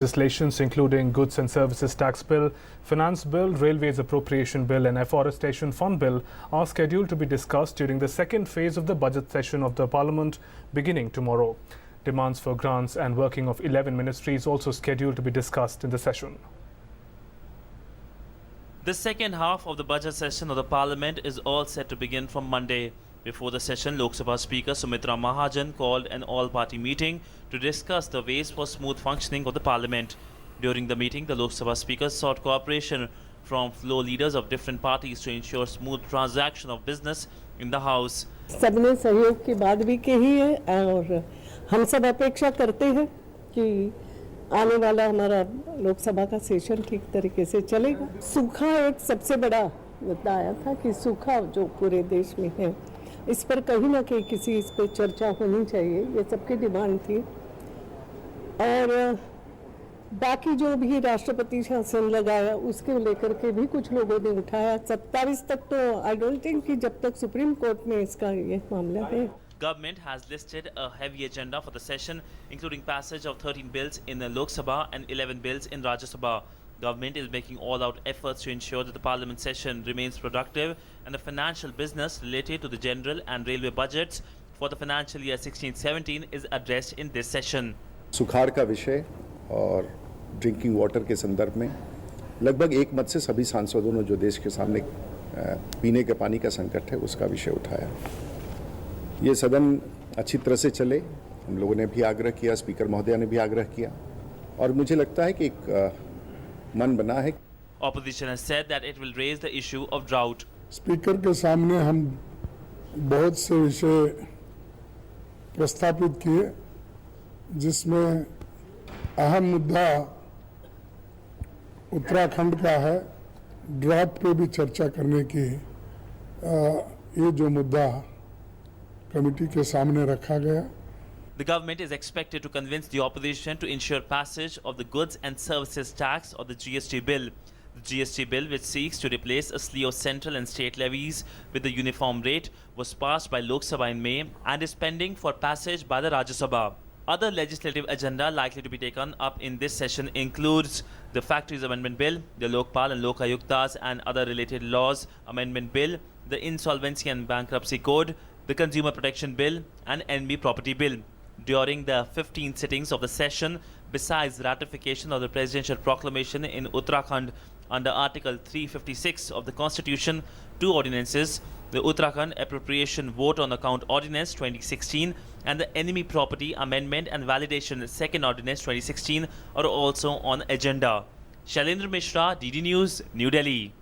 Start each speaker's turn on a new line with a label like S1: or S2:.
S1: Legislations including Goods and Services Tax Bill, Finance Bill, Railways Appropriation Bill and Afforestation Fund Bill are scheduled to be discussed during the second phase of the budget session of the Parliament beginning tomorrow. Demands for grants and working of 11 ministries also scheduled to be discussed in the session.
S2: The second half of the budget session of the Parliament is all set to begin from Monday. Before the session, Lok Sabha Speaker Sumitra Mahajan called an all-party meeting to discuss the ways for smooth functioning of the Parliament. During the meeting, the Lok Sabha Speaker sought cooperation from floor leaders of different parties to ensure smooth transaction of business in the House.
S3: सबने सहयोग की बात भी कही है और हम सब अपेक्षा करते हैं कि आने वाला हमारा लोकसभा का सेशन ठीक तरीके से चलेगा। सूखा एक सबसे बड़ा मुद्दा आया था कि सूखा जो पूरे देश में है, इस पर कहीं ना कहीं किसी इस पर चर्चा होनी चाहिए, ये सबकी डिमांड थी। और बाकी जो भी राष्ट्रपति शासन लगाया उसके लेकर के भी कुछ लोगों ने उठाया। 27 तक तो आई डोंट थिंक कि जब तक सुप्रीम कोर्ट में इसका ये मामला है।
S2: Government has listed a heavy agenda for the session, including passage of 13 bills in the Lok Sabha and 11 bills in Rajya Sabha. Government is making all-out efforts to ensure that the Parliament session remains productive and the financial business related to the general and railway budgets for the financial year 16-17 is addressed in this session.
S4: सुखाड़ का विषय और drinking water के संदर्भ में लगभग एक मत से सभी सांसदों ने जो देश के सामने पीने के पानी का संकट है उसका विषय उठाया। ये सदन अच्छी तरह से चले, हम लोगों ने भी आग्रह किया, स्पीकर महोदया ने भी आग्रह किया और मुझे लगता है कि एक मन बना है।
S2: Opposition has said that it will raise the issue of drought.
S5: Speaker के सामने हम बहुत से विषय प्रस्तावित किए, जिसमें अहम मुद्दा उत्तराखंड का है। ड्राफ्ट पे भी चर्चा करने की ये जो मुद्दा कमेटी के सामने रखा गया।
S2: The government is expected to convince the opposition to ensure passage of the Goods and Services Tax or the GST bill. The GST bill, which seeks to replace a slew of central and state levies with the uniform rate, was passed by Lok Sabha in May and is pending for passage by the Rajya Sabha. Other legislative agenda likely to be taken up in this session includes the Factories Amendment Bill, the Lokpal and Lokayuktas and other related laws amendment bill, the Insolvency and Bankruptcy Code, the Consumer Protection Bill and NB Property Bill. During the 15 sittings of the session, besides ratification of the presidential proclamation in Uttarakhand under Article 356 of the Constitution, two ordinances, the Uttarakhand Appropriation Vote on Account Ordinance 2016 and the Enemy Property Amendment and Validation Second Ordinance 2016 are also on agenda. Shailendra Mishra, DD News, New Delhi.